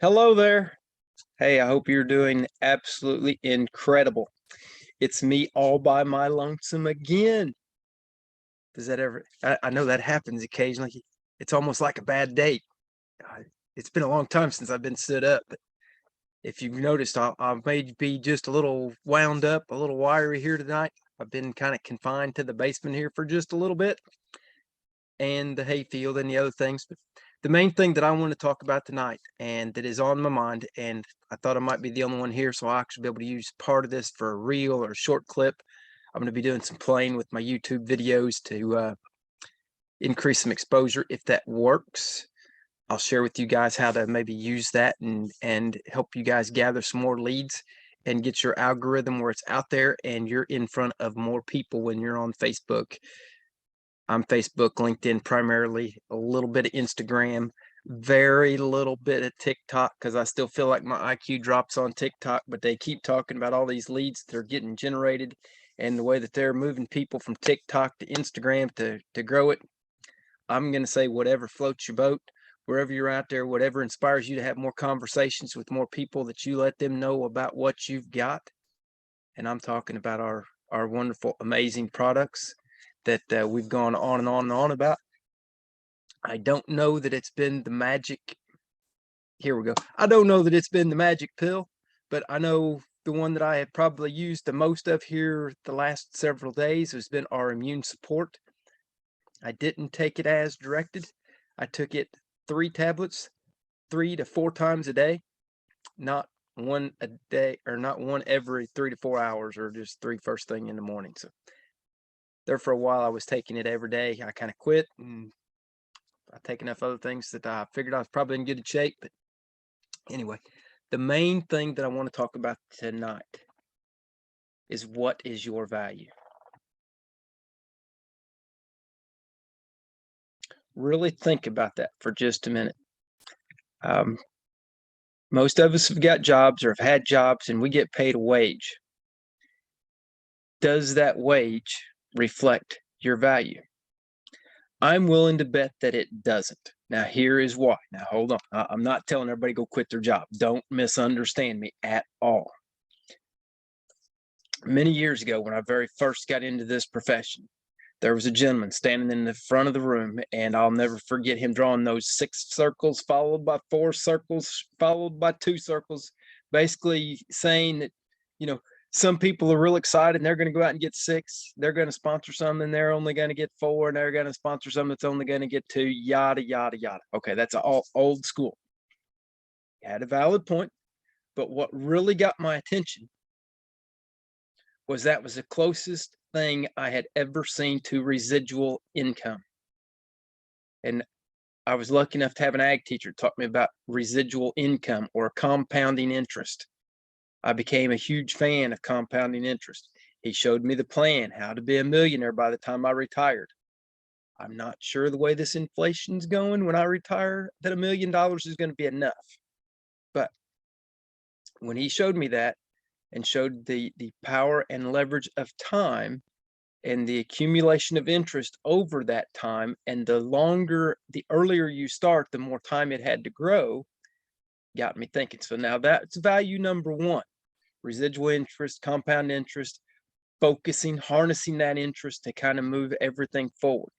Hello there. Hey, I hope you're doing absolutely incredible. It's me all by my lonesome again. Does that ever, I know that happens occasionally. It's almost like a bad date. Uh, It's been a long time since I've been stood up, but if you've noticed, I may be just a little wound up, a little wiry here tonight. I've been kind of confined to the basement here for just a little bit and the hayfield and the other things. But the main thing that I want to talk about tonight and that is on my mind, and I thought I might be the only one here, so I'll actually be able to use part of this for a reel or a short clip. I'm going to be doing some playing with my YouTube videos to increase some exposure if that works. I'll share with you guys how to maybe use that and help you guys gather some more leads and get your algorithm where it's out there and you're in front of more people when you're on Facebook. I'm Facebook, LinkedIn primarily, a little bit of Instagram, very little bit of TikTok because I still feel like my IQ drops on TikTok, but they keep talking about all these leads that are getting generated and the way that they're moving people from TikTok to Instagram to grow it. I'm going to say whatever floats your boat, wherever you're out there, whatever inspires you to have more conversations with more people, that you let them know about what you've got. And I'm talking about our wonderful, amazing products that we've gone on and on and on about. I don't know that it's been the magic. Here we go. I don't know that it's been the magic pill, but I know the one that I have probably used the most of here the last several days has been our immune support. I didn't take it as directed. I took it 3 tablets, 3 to 4 times a day, not one a day, or not one every 3 to 4 hours, or just three first thing in the morning. So there for a while, I was taking it every day. I kind of quit, and I take enough other things that I figured I was probably in good shape. But anyway, the main thing that I want to talk about tonight is, what is your value? Really think about that for just a minute. Most of us have got jobs or have had jobs, and we get paid a wage. Does that wage reflect your value? I'm willing to bet that it doesn't. Now, here is why. Now, hold on. I'm not telling everybody go quit their job. Don't misunderstand me at all. Many years ago, when I very first got into this profession, there was a gentleman standing in the front of the room, and I'll never forget him drawing those 6 circles, followed by 4 circles, followed by 2 circles, basically saying that, you know, some people are real excited and they're going to go out and get 6. They're going to sponsor some and they're only going to get 4, and they're going to sponsor some that's only going to get 2, yada, yada, yada. Okay, that's all old school. He had a valid point, but what really got my attention was that was the closest thing I had ever seen to residual income. And I was lucky enough to have an ag teacher taught me about residual income or compounding interest. I became a huge fan of compounding interest. He showed me the plan, how to be a millionaire by the time I retired. I'm not sure the way this inflation's going when I retire that $1 million is going to be enough. But when he showed me that and showed the power and leverage of time and the accumulation of interest over that time, and the earlier you start, the more time it had to grow, got me thinking. So now that's value number one: residual interest, compound interest, focusing, harnessing that interest to kind of move everything forward.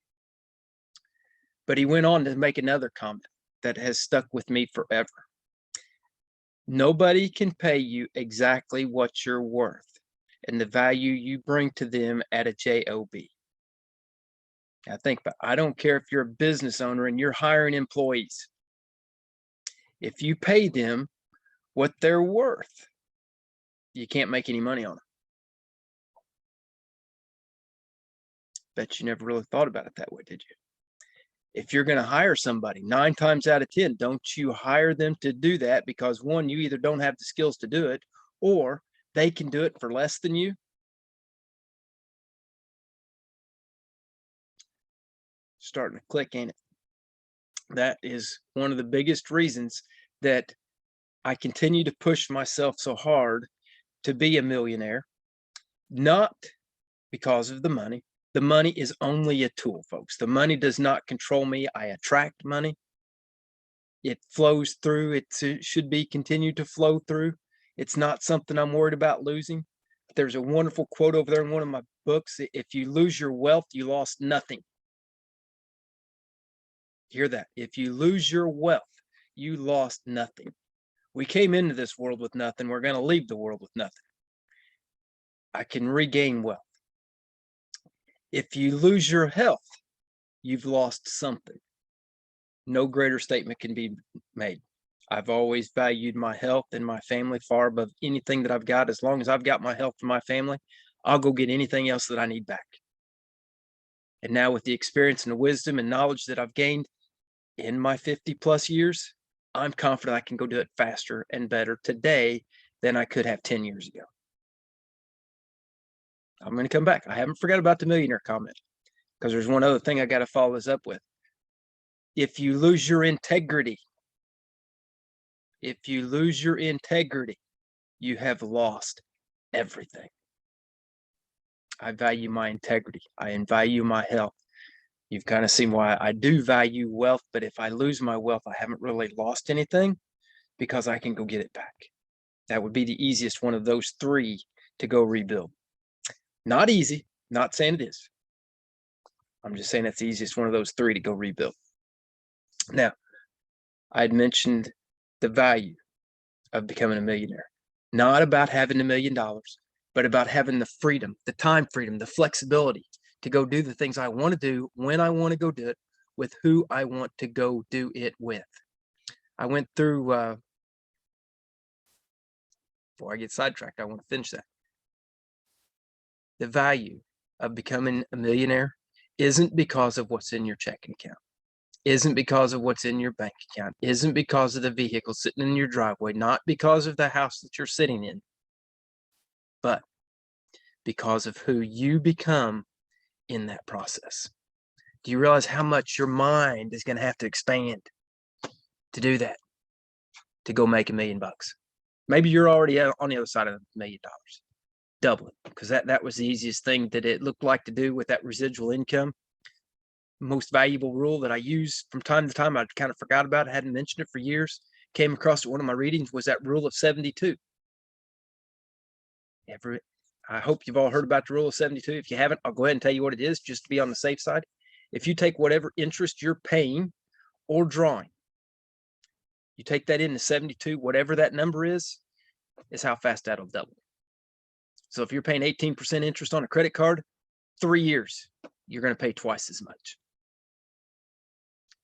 But he went on to make another comment that has stuck with me forever. Nobody can pay you exactly what you're worth and the value you bring to them at a job. Now think about it. I don't care if you're a business owner and you're hiring employees. If you pay them what they're worth, you can't make any money on them. Bet you never really thought about it that way, did you? If you're going to hire somebody, 9 times out of 10, don't you hire them to do that because, one, you either don't have the skills to do it, or they can do it for less than you. Starting to click, ain't it? That is one of the biggest reasons that I continue to push myself so hard to be a millionaire, not because of the money. The money is only a tool, folks. The money does not control me. I attract money. It flows through. It should be continued to flow through. It's not something I'm worried about losing. There's a wonderful quote over there in one of my books. If you lose your wealth, you lost nothing. Hear that? If you lose your wealth, you lost nothing. We came into this world with nothing. We're going to leave the world with nothing. I can regain wealth. If you lose your health, you've lost something. No greater statement can be made. I've always valued my health and my family far above anything that I've got. As long as I've got my health and my family, I'll go get anything else that I need back. And now with the experience and the wisdom and knowledge that I've gained in my 50 plus years, I'm confident I can go do it faster and better today than I could have 10 years ago. I'm going to come back. I haven't forgot about the millionaire comment, because there's one other thing I got to follow this up with. If you lose your integrity, you have lost everything. I value my integrity. I value my health. You've kind of seen why I do value wealth, but if I lose my wealth, I haven't really lost anything, because I can go get it back. That would be the easiest one of those three to go rebuild. Not easy, not saying it is. I'm just saying it's the easiest one of those three to go rebuild. Now, I had mentioned the value of becoming a millionaire. Not about having $1 million, but about having the freedom, the time freedom, the flexibility to go do the things I want to do when I want to go do it, with who I want to go do it with. I went through, before I get sidetracked, I want to finish that. The value of becoming a millionaire isn't because of what's in your checking account, isn't because of what's in your bank account, isn't because of the vehicle sitting in your driveway, not because of the house that you're sitting in, but because of who you become in that process. Do you realize how much your mind is going to have to expand to do that, to go make $1 million bucks? Maybe you're already on the other side of $1 million. Double it, because that was the easiest thing that it looked like to do with that residual income. Most valuable rule that I use from time to time, I kind of forgot about it, hadn't mentioned it for years, came across it one of my readings, was that rule of 72. I hope you've all heard about the rule of 72. If you haven't, I'll go ahead and tell you what it is, just to be on the safe side. If you take whatever interest you're paying or drawing, you take that into 72, whatever that number is how fast that'll double. So if you're paying 18% interest on a credit card, 3 years, you're going to pay twice as much.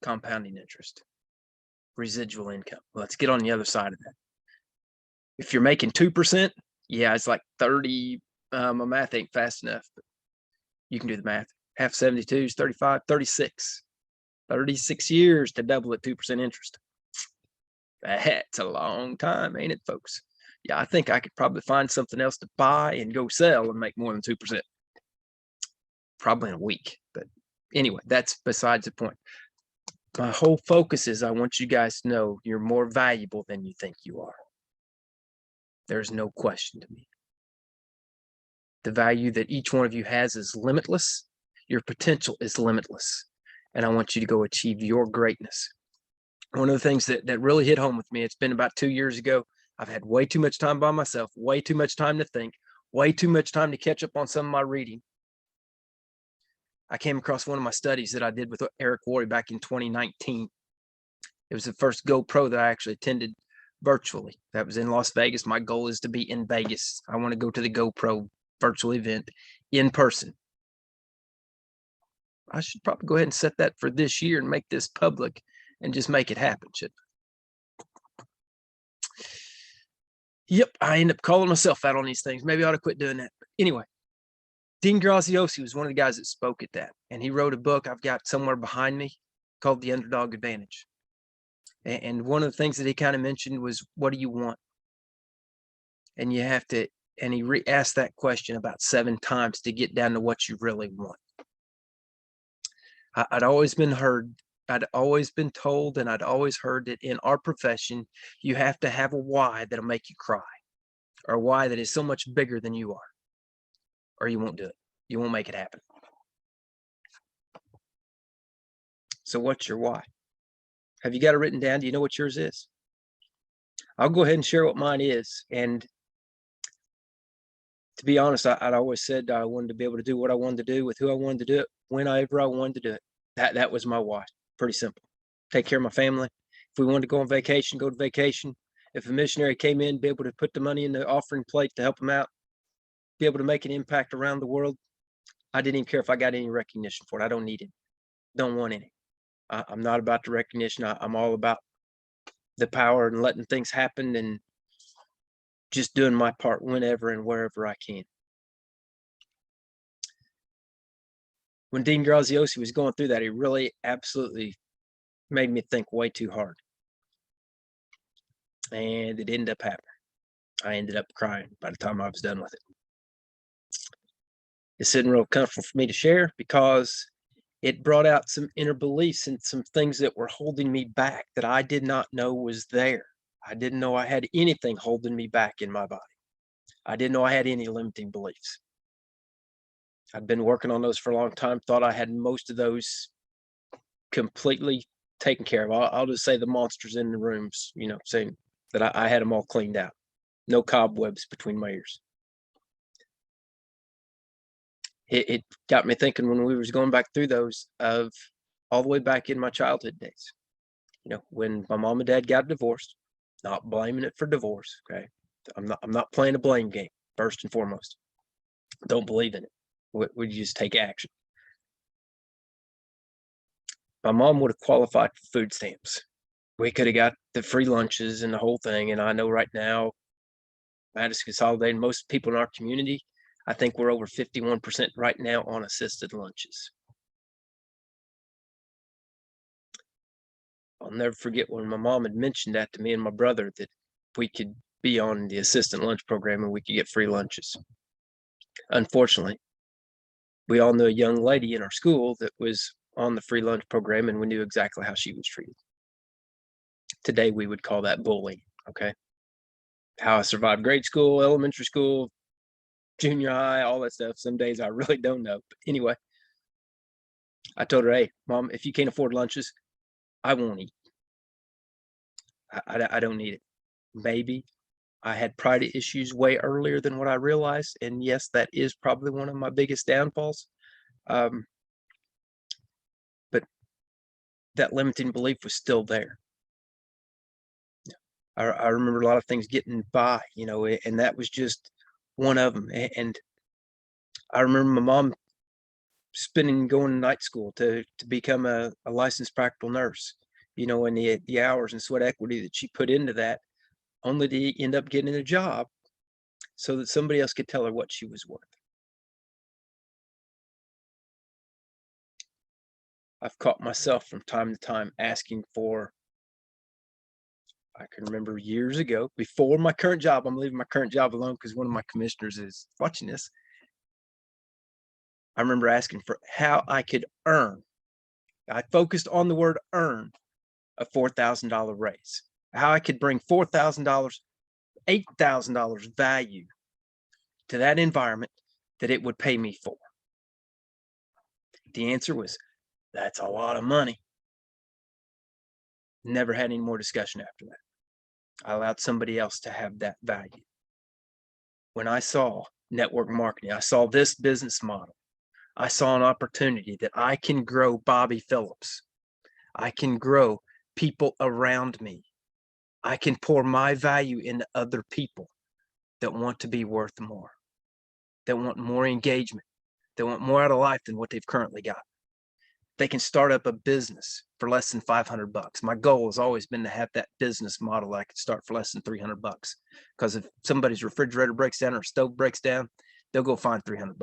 Compounding interest, residual income. Let's get on the other side of that. If you're making 2%, yeah, it's like 30. My math ain't fast enough, but you can do the math. Half 72 is 35, 36. 36 years to double at 2% interest. That's a long time, ain't it, folks? Yeah, I think I could probably find something else to buy and go sell and make more than 2%. Probably in a week. But anyway, that's besides the point. My whole focus is I want you guys to know you're more valuable than you think you are. There's no question to me. The value that each one of you has is limitless. Your potential is limitless. And I want you to go achieve your greatness. One of the things that really hit home with me, it's been about 2 years ago. I've had way too much time by myself, way too much time to think, way too much time to catch up on some of my reading. I came across one of my studies that I did with Eric Worre back in 2019. It was the first GoPro that I actually attended virtually. That was in Las Vegas. My goal is to be in Vegas. I want to go to the GoPro virtual event in person. I should probably go ahead and set that for this year and make this public and just make it happen, shouldn't I? Yep, I end up calling myself out on these things. Maybe I ought to quit doing that. But anyway, Dean Graziosi was one of the guys that spoke at that. And he wrote a book I've got somewhere behind me called The Underdog Advantage. And one of the things that he kind of mentioned was, what do you want? And you have to, and he asked that question about 7 times to get down to what you really want. I'd always been told, and I'd always heard that in our profession, you have to have a why that'll make you cry, or a why that is so much bigger than you are, or you won't do it. You won't make it happen. So what's your why? Have you got it written down? Do you know what yours is? I'll go ahead and share what mine is. And to be honest, I'd always said I wanted to be able to do what I wanted to do with who I wanted to do it, whenever I wanted to do it. That was my why. Pretty simple. Take care of my family. If we wanted to go on vacation, go to vacation. If a missionary came in, be able to put the money in the offering plate to help them out, be able to make an impact around the world. I didn't even care if I got any recognition for it. I don't need it. Don't want any. I'm not about the recognition. I'm all about the power and letting things happen and just doing my part whenever and wherever I can. When Dean Graziosi was going through that, he really absolutely made me think way too hard. And it ended up happening. I ended up crying by the time I was done with it. It's isn't real comfortable for me to share because it brought out some inner beliefs and some things that were holding me back that I did not know was there. I didn't know I had anything holding me back in my body. I didn't know I had any limiting beliefs. I'd been working on those for a long time, thought I had most of those completely taken care of. I'll just say the monsters in the rooms, saying that I had them all cleaned out. No cobwebs between my ears. It got me thinking when we was going back through those of all the way back in my childhood days. When my mom and dad got divorced, not blaming it for divorce. Okay. I'm not playing a blame game, first and foremost. Don't believe in it. Would you just take action? My mom would have qualified for food stamps. We could have got the free lunches and the whole thing. And I know right now, Madison Consolidated, most people in our community, I think we're over 51% right now on assisted lunches. I'll never forget when my mom had mentioned that to me and my brother, that we could be on the assistant lunch program and we could get free lunches. Unfortunately, we all knew a young lady in our school that was on the free lunch program, and we knew exactly how she was treated. Today, we would call that bullying. Okay. How I survived grade school, elementary school, junior high, all that stuff. Some days I really don't know. But anyway, I told her, hey, Mom, if you can't afford lunches, I won't eat. I don't need it. Maybe I had pride issues way earlier than what I realized. And yes, that is probably one of my biggest downfalls. But that limiting belief was still there. I remember a lot of things getting by, and that was just one of them. And I remember my mom going to night school to become a licensed practical nurse, and the hours and sweat equity that she put into that, only to end up getting a job so that somebody else could tell her what she was worth. I've caught myself from time to time asking for, I can remember years ago, before my current job, I'm leaving my current job alone because one of my commissioners is watching this. I remember asking for how I could earn. I focused on the word earn, a $4,000 raise. How I could bring $4,000, $8,000 value to that environment that it would pay me for. The answer was, that's a lot of money. Never had any more discussion after that. I allowed somebody else to have that value. When I saw network marketing, I saw this business model. I saw an opportunity that I can grow Bobby Phillips. I can grow people around me. I can pour my value into other people that want to be worth more, that want more engagement, that want more out of life than what they've currently got. They can start up a business for less than $500. My goal has always been to have that business model that I could start for less than $300. Because if somebody's refrigerator breaks down or stove breaks down, they'll go find $300.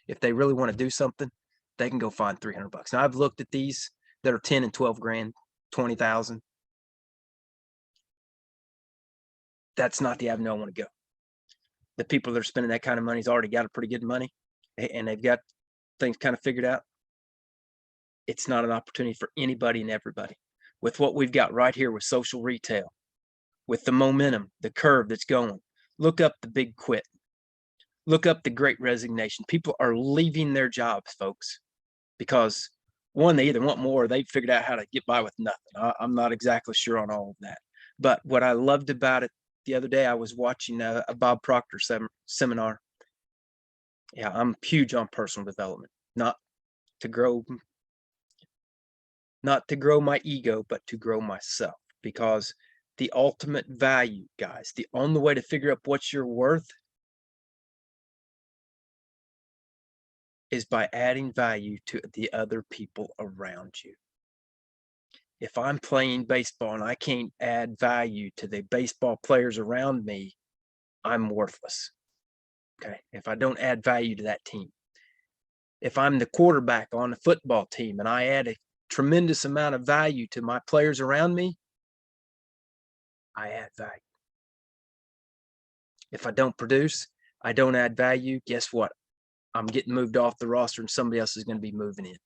If they really want to do something, they can go find $300. Now I've looked at these that are 10 and 12 grand, 20,000. That's not the avenue I want to go. The people that are spending that kind of money's already got a pretty good money and they've got things kind of figured out. It's not an opportunity for anybody and everybody. With what we've got right here with social retail, with the momentum, the curve that's going, look up the big quit. Look up the great resignation. People are leaving their jobs, folks, because one, they either want more or they figured out how to get by with nothing. I'm not exactly sure on all of that. But what I loved about it the other day, I was watching a Bob Proctor seminar. Yeah, I'm huge on personal development, not to grow, not to grow my ego, but to grow myself. Because the ultimate value, guys, the only way to figure out what you're worth is by adding value to the other people around you. If I'm playing baseball and I can't add value to the baseball players around me, I'm worthless. Okay. If I don't add value to that team, if I'm the quarterback on a football team and I add a tremendous amount of value to my players around me, I add value. If I don't produce, I don't add value, guess what? I'm getting moved off the roster and somebody else is going to be moving in.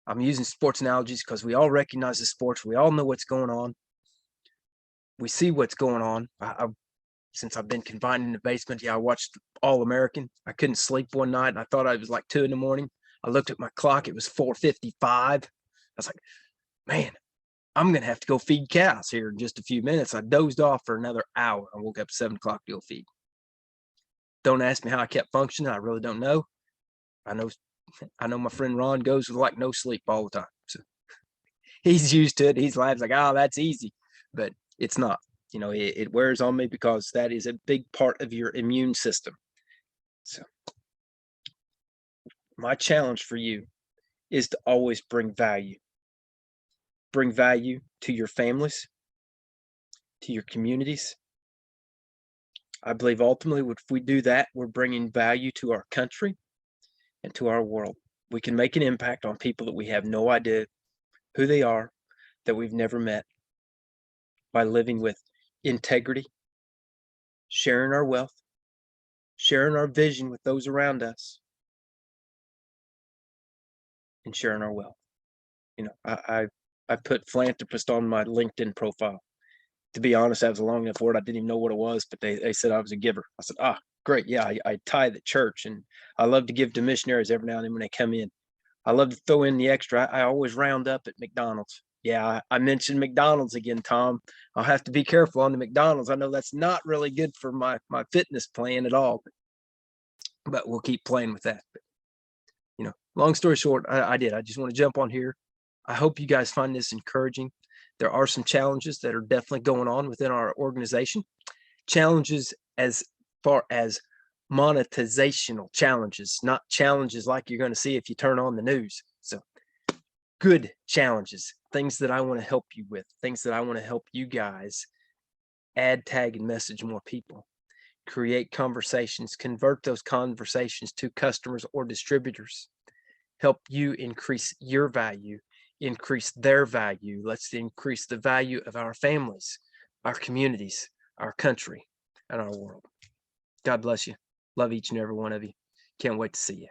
I'm using sports analogies because we all recognize the sports. We all know what's going on. We see what's going on. Since I've been confined in the basement, I watched All American. I couldn't sleep one night and I thought it was like 2 a.m. I looked at my clock. It was 4:55. I was like, man, I'm going to have to go feed cows here in just a few minutes. I dozed off for another hour. I woke up at 7 o'clock to go feed. Don't ask me how I kept functioning. I really don't know. I know my friend Ron goes with like no sleep all the time. So he's used to it. He's laughs like, oh, that's easy. But it's not. It wears on me because that is a big part of your immune system. So my challenge for you is to always bring value. Bring value to your families, to your communities. I believe ultimately if we do that, we're bringing value to our country and to our world. We can make an impact on people that we have no idea who they are, that we've never met, by living with integrity, sharing our wealth, sharing our vision with those around us, and sharing our wealth. I put philanthropist on my LinkedIn profile. To be honest, that was a long enough word. I didn't even know what it was, but they said I was a giver. I said, great. Yeah, I tithe at church and I love to give to missionaries every now and then when they come in. I love to throw in the extra. I always round up at McDonald's. Yeah, I mentioned McDonald's again, Tom. I'll have to be careful on the McDonald's. I know that's not really good for my fitness plan at all, but we'll keep playing with that. But, long story short, I did. I just want to jump on here. I hope you guys find this encouraging. There are some challenges that are definitely going on within our organization. Challenges as far as monetizational challenges, not challenges like you're going to see if you turn on the news. So good challenges, things that I want to help you with, things that I want to help you guys add, tag, and message more people, create conversations, convert those conversations to customers or distributors, help you increase your value, increase their value. Let's increase the value of our families, our communities, our country, and our world. God bless you. Love each and every one of you. Can't wait to see you.